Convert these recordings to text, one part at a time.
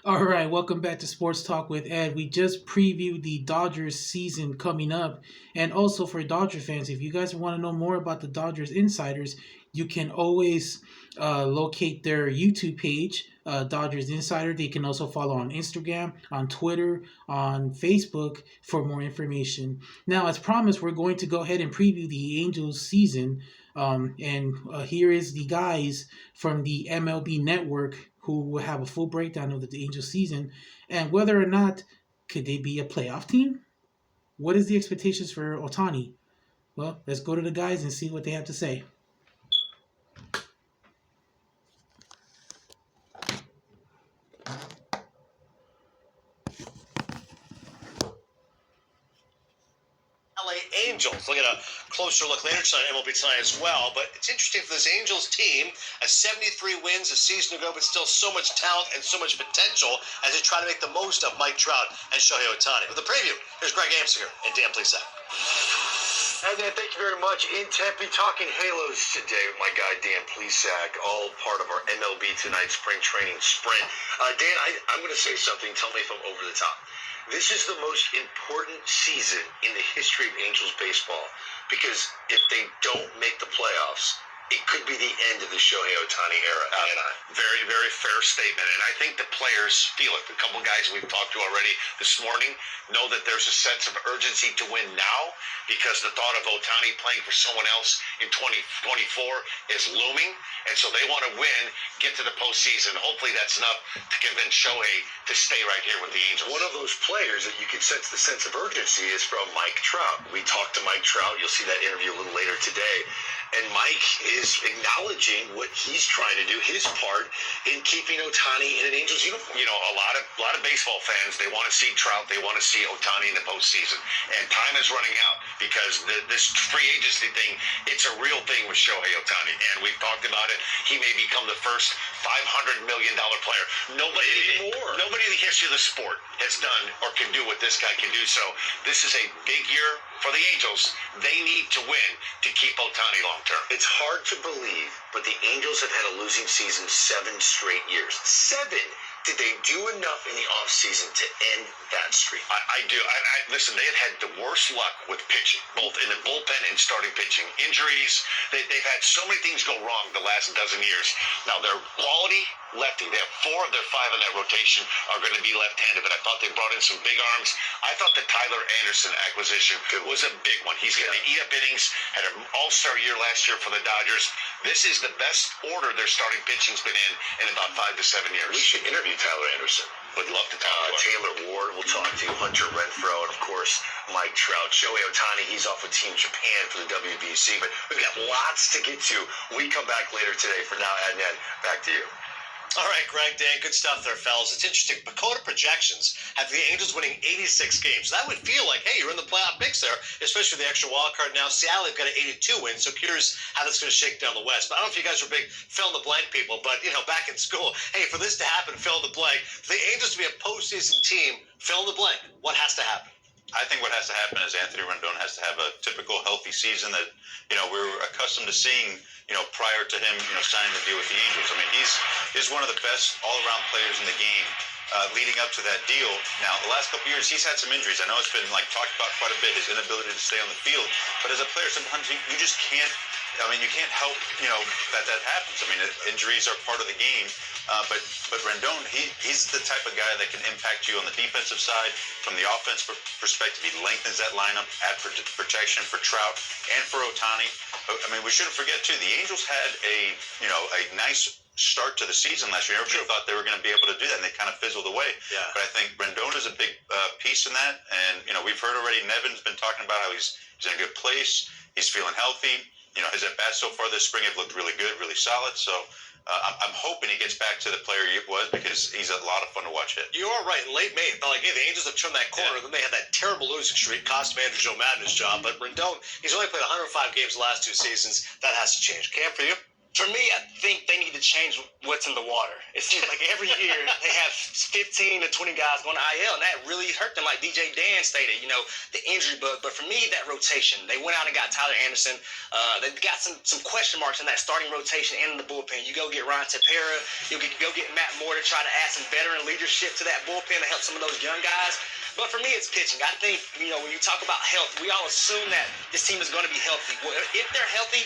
All right, welcome back to Sports Talk with Ed. We just previewed the Dodgers season coming up. And also for Dodger fans, if you guys want to know more about the Dodgers insiders, you can always locate their YouTube page, Dodgers Insider. They can also follow on Instagram, on Twitter, on Facebook for more information. Now, as promised, we're going to go ahead and preview the Angels season. And here is the guys from the MLB Network who will have a full breakdown of the Angels season and whether or not could they be a playoff team. What is the expectations for Otani? Well, let's go to the guys and see what they have to say. Angels. We'll get a closer look later tonight, MLB tonight as well. But it's interesting for this Angels team, a 73 wins a season ago, but still so much talent and so much potential as they try to make the most of Mike Trout and Shohei Ohtani. With the preview, here's Greg Amsinger and Dan Plesac. Hey Dan, thank you very much. In Tempe, talking Halos today with my guy Dan Plesac, all part of our MLB Tonight Spring Training Sprint. Dan, I'm going to say something. Tell me if I'm over the top. This is the most important season in the history of Angels baseball because if they don't make the playoffs, it could be the end of the Shohei Ohtani era. Very, very fair statement. And I think the players feel it. A couple guys we've talked to already this morning know that there's a sense of urgency to win now because the thought of Ohtani playing for someone else in 2024 is looming. And so they want to win, get to the postseason. Hopefully that's enough to convince Shohei to stay right here with the Angels. One of those players that you can sense the sense of urgency is from Mike Trout. We talked to Mike Trout. You'll see that interview a little later today. And Mike is acknowledging what he's trying to do, his part in keeping Ohtani in an Angels uniform. You know, a lot of baseball fans, they want to see Trout, they want to see Ohtani in the postseason. And time is running out because this free agency thing, it's a real thing with Shohei Ohtani. And we've talked about it. He may become the first $500 million player. Nobody in the history of the sport has done or can do what this guy can do. So this is a big year for the Angels. They need to win to keep Ohtani long term. It's hard to believe, but the Angels have had a losing season 7 straight years. 7. Did they do enough in the offseason to end that streak? I do. Listen, they had the worst luck with pitching, both in the bullpen and starting pitching. Injuries, they've had so many things go wrong the last dozen years. Now, they're quality lefty. They have 4 of their 5 in that rotation are going to be left-handed, but I thought they brought in some big arms. I thought the Tyler Anderson acquisition was a big one. He's going to eat up innings, had an all-star year last year for the Dodgers. This is the best order their starting pitching's been in about 5 to 7 years. We should interview Tyler Anderson. Would love to talk to him. Taylor Ward, we'll talk to Hunter Renfroe, and of course, Mike Trout. Shohei Ohtani, he's off with Team Japan for the WBC, but we've got lots to get to. We come back later today. For now, Adnan, back to you. All right, Greg, Dan, good stuff there, fellas. It's interesting. Dakota projections have the Angels winning 86 games. That would feel like, hey, you're in the playoff mix there, especially with the extra wild card. Now, Seattle have got an 82 win, so curious how that's going to shake down the West. But I don't know if you guys are big fill-in-the-blank people, but, you know, back in school, hey, for this to happen, fill-in-the-blank, for the Angels to be a postseason team, fill-in-the-blank, what has to happen? I think what has to happen is Anthony Rendon has to have a typical healthy season that, you know, we're accustomed to seeing, you know, prior to him, you know, signing the deal with the Angels. I mean, he's one of the best all-around players in the game leading up to that deal. Now, the last couple of years, he's had some injuries. I know it's been, like, talked about quite a bit, his inability to stay on the field. But as a player, sometimes you just can't, I mean, you can't help, you know, that happens. I mean, injuries are part of the game. But Rendon, he's the type of guy that can impact you on the defensive side. From the offense perspective, he lengthens that lineup, add protection for Trout and for Ohtani. I mean, we shouldn't forget, too, the Angels had a nice start to the season last year. Everybody thought they were going to be able to do that, and they kind of fizzled away. Yeah. But I think Rendon is a big piece in that. And, you know, we've heard already Nevin's been talking about how he's in a good place. He's feeling healthy. You know, his at-bats so far this spring have looked really good, really solid. So I'm hoping he gets back to the player he was because he's a lot of fun to watch hit. You are right. Late May, it felt like, hey, the Angels have turned that corner. Yeah. Then they had that terrible losing streak, cost manager Joe Madden's job. But Rendon, he's only played 105 games the last 2 seasons. That has to change. Cam, for you? For me, I think they need to change what's in the water. It seems like every year they have 15 to 20 guys going to IL, and that really hurt them. Like DJ Dan stated, the injury bug. But for me, that rotation, they went out and got Tyler Anderson. They've got some question marks in that starting rotation and in the bullpen. You go get Ryan Tepera, you go get Matt Moore to try to add some veteran leadership to that bullpen to help some of those young guys. But for me, it's pitching. I think, when you talk about health, we all assume that this team is going to be healthy. Well, if they're healthy,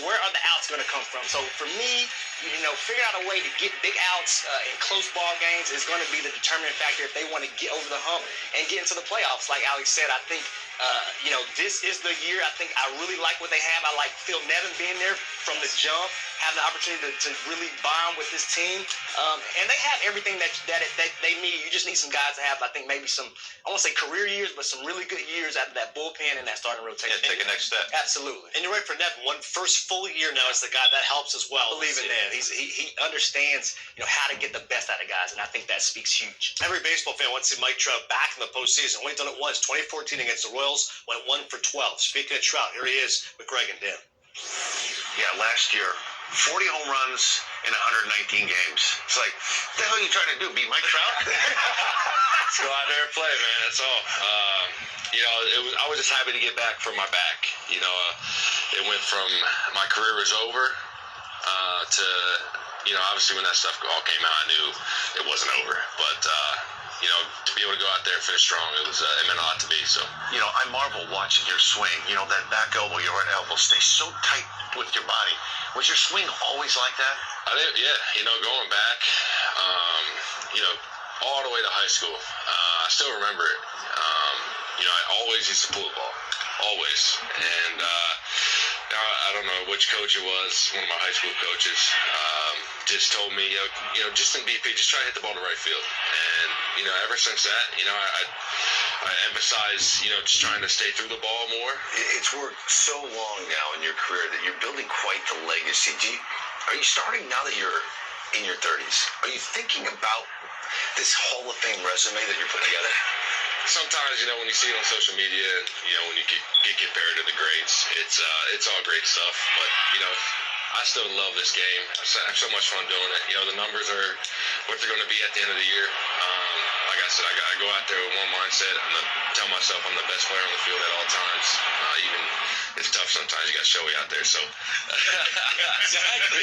where are the outs going to come from? So for me, figuring out a way to get big outs in close ball games is going to be the determining factor if they want to get over the hump and get into the playoffs. Like Alex said, I think, this is the year. I think I really like what they have. I like Phil Nevin being there from the jump, having the opportunity to really bond with this team. And they have everything that they need. You just need some guys to have, I think, maybe some, I won't say career years, but some really good years out of that bullpen and that starting rotation. Yeah, take a next step. Absolutely. And you're right for Nevin. First full year now as the guy that helps as well. Believe in him. He understands, how to get the best out of guys, and I think that speaks huge. Every baseball fan wants to see Mike Trout back in the postseason. Only done it once, 2014 against the Royals, went 1 for 12. Speaking of Trout, here he is with Greg and Dan. Yeah, last year, 40 home runs in 119 games. It's like, what the hell are you trying to do? Beat Mike Trout? Let's go out there and play, man. That's all. I was just happy to get back from my back. It went from my career was over to, obviously when that stuff all came out, I knew it wasn't over. But, to be able to go out there and finish strong, it meant a lot to me. So, I marvel watching your swing. That back elbow, your right elbow stays so tight with your body. Was your swing always like that? I think, yeah, going back, all the way to high school, I still remember it. I always used to pull the ball, always. And I don't know which coach it was, one of my high school coaches, just told me, just in BP, just try to hit the ball to right field. And, ever since that, I emphasize, just trying to stay through the ball more. It's worked so long now in your career that you're building quite the legacy. Are you starting now that you're in your 30s? Are you thinking about this Hall of Fame resume that you're putting together? Sometimes, when you see it on social media, and, when you get compared to the greats, it's all great stuff. But, I still love this game. I have so much fun doing it. The numbers are what they're going to be at the end of the year. Like I said, I got to go out there with one mindset. I'm going to tell myself I'm the best player on the field at all times. Even it's tough sometimes. You got Shohei out there, so. Exactly.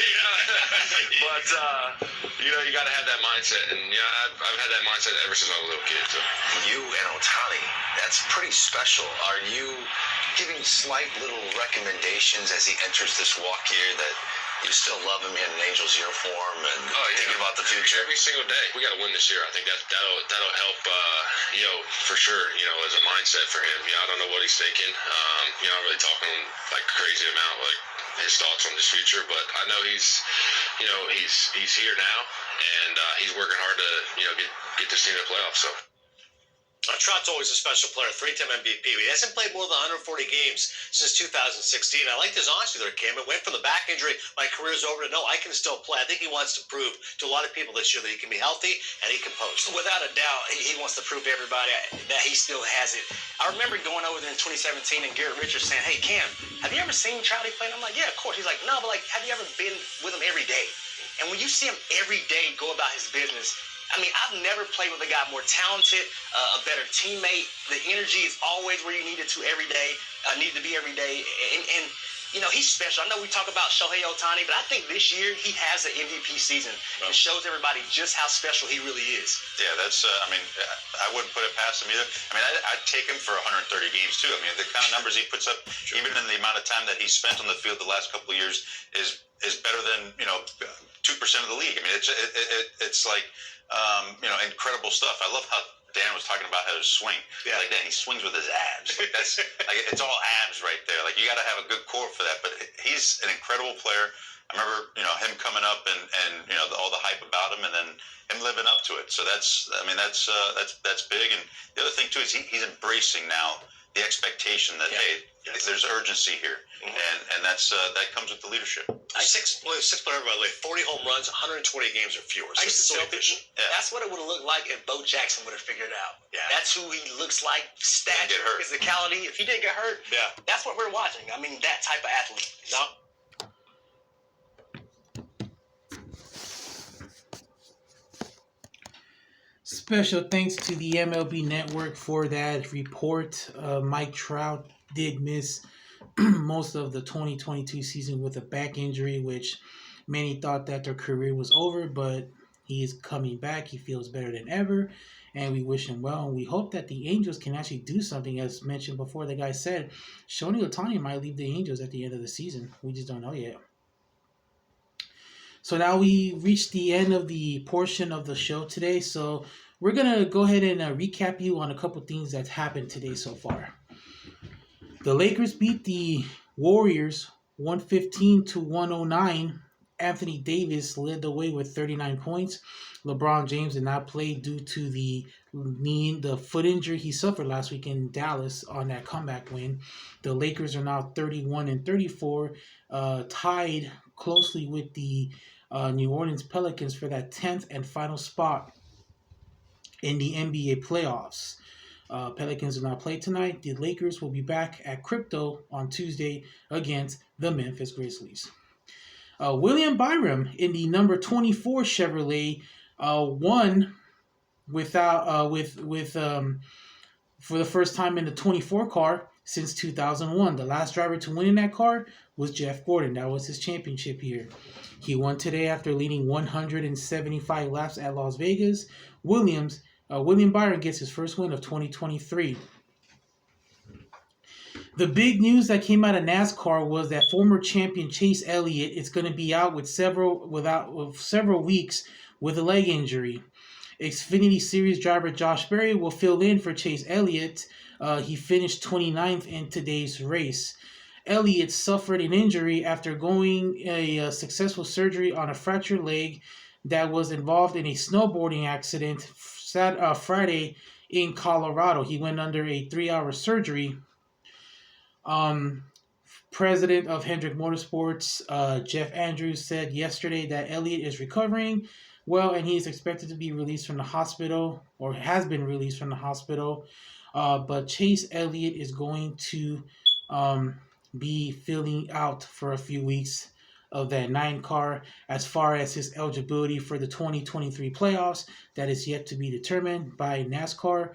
But you got to have that mindset, and I've had that mindset ever since I was a little kid. So. You and Ohtani, that's pretty special. Are you giving slight little recommendations as he enters this walk year that you still love him in an Angels uniform and thinking about the future? Every single day. We got to win this year. I think that'll help, for sure, as a mindset for him. I don't know what he's thinking. I'm not really talking like crazy amount, like his thoughts on his future, but I know he's here now, and he's working hard to, get this team to the playoffs, so. Trout's always a special player, 3-time MVP. He hasn't played more than 140 games since 2016. I liked his honesty there, Cam. It went from the back injury, my career's over, to no, I can still play. I think he wants to prove to a lot of people this year that he can be healthy and he can post. Without a doubt, he wants to prove to everybody that he still has it. I remember going over there in 2017 and Garrett Richards saying, "Hey, Cam, have you ever seen Trouty play?" And I'm like, "Yeah, of course." He's like, "No, but have you ever been with him every day?" And when you see him every day go about his business, I've never played with a guy more talented, a better teammate. The energy is always where you need it to every day, need to be every day. And he's special. I know we talk about Shohei Ohtani, but I think this year he has an MVP season and shows everybody just how special he really is. Yeah, that's, I wouldn't put it past him either. I'd take him for 130 games too. The kind of numbers he puts up, even in the amount of time that he's spent on the field the last couple of years, is better than, 2% of the league. It's like, incredible stuff. I love how Dan was talking about how to swing. Yeah. Like that, he swings with his abs. That's it's all abs right there. You got to have a good core for that. But he's an incredible player. I remember, him coming up and all the hype about him, and then him living up to it. So that's big. And the other thing too is he's embracing now the expectation that there's urgency here, and that's that comes with the leadership. Six player, by the way, 40 home runs, 120 games or fewer. I used to tell people, that's what it would have looked like if Bo Jackson would have figured it out. Yeah. That's who he looks like, stature, physicality. If he didn't get hurt, that's what we're watching. That type of athlete. No. Special thanks to the MLB Network for that report. Mike Trout did miss most of the 2022 season with a back injury, which many thought that their career was over, but he is coming back. He feels better than ever, and we wish him well. And we hope that the Angels can actually do something. As mentioned before, the guy said Shohei Ohtani might leave the Angels at the end of the season. We just don't know yet. So now we reached the end of the portion of the show today. So we're going to go ahead and recap you on a couple things that's happened today so far. The Lakers beat the Warriors 115-109. Anthony Davis led the way with 39 points. LeBron James did not play due to the foot injury he suffered last week in Dallas on that comeback win. The Lakers are now 31-34, tied closely with the New Orleans Pelicans for that 10th and final spot in the NBA playoffs. Pelicans do not play tonight. The Lakers will be back at Crypto on Tuesday against the Memphis Grizzlies. William Byram in the number 24 Chevrolet won for the first time in the 24 car since 2001. The last driver to win in that car was Jeff Gordon. That was his championship year. He won today after leading 175 laps at Las Vegas. William Byron gets his first win of 2023. The big news that came out of NASCAR was that former champion Chase Elliott is going to be out with several weeks with a leg injury. Xfinity Series driver Josh Berry will fill in for Chase Elliott. He finished 29th in today's race. Elliott suffered an injury after going a successful surgery on a fractured leg that was involved in a snowboarding accident Friday in Colorado. He went under a 3-hour surgery. President of Hendrick Motorsports, Jeff Andrews, said yesterday that Elliott is recovering well and he is expected to be released from the hospital, or has been released from the hospital. But Chase Elliott is going to be filling out for a few weeks of that 9 car. As far as his eligibility for the 2023 playoffs, that is yet to be determined by NASCAR.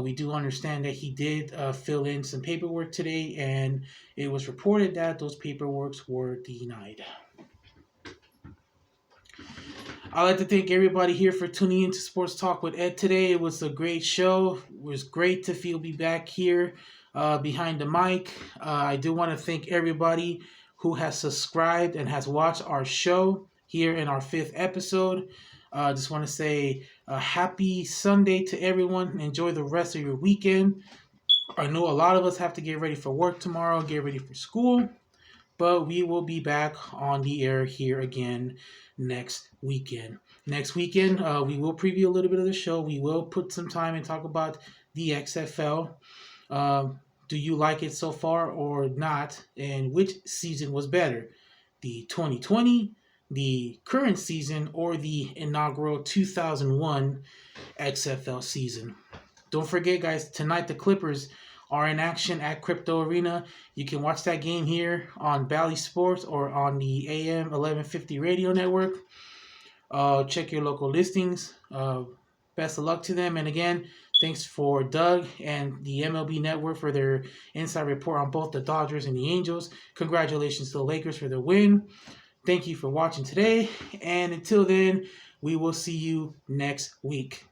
We do understand that he did fill in some paperwork today, and it was reported that those paperworks were denied. I'd like to thank everybody here for tuning into Sports Talk with Ed today. It was a great show. It was great to be back here behind the mic. I do want to thank everybody who has subscribed and has watched our show here in our 5th episode. I just want to say a happy Sunday to everyone. Enjoy the rest of your weekend. I know a lot of us have to get ready for work tomorrow, get ready for school, but we will be back on the air here again next weekend. Next weekend, we will preview a little bit of the show. We will put some time and talk about the XFL. Do you like it so far or not? And which season was better? The 2020, the current season, or the inaugural 2001 XFL season? Don't forget, guys, tonight the Clippers are in action at Crypto Arena. You can watch that game here on Bally Sports or on the AM 1150 radio network. Check your local listings. Best of luck to them. And again, thanks for Doug and the MLB Network for their inside report on both the Dodgers and the Angels. Congratulations to the Lakers for their win. Thank you for watching today. And until then, we will see you next week.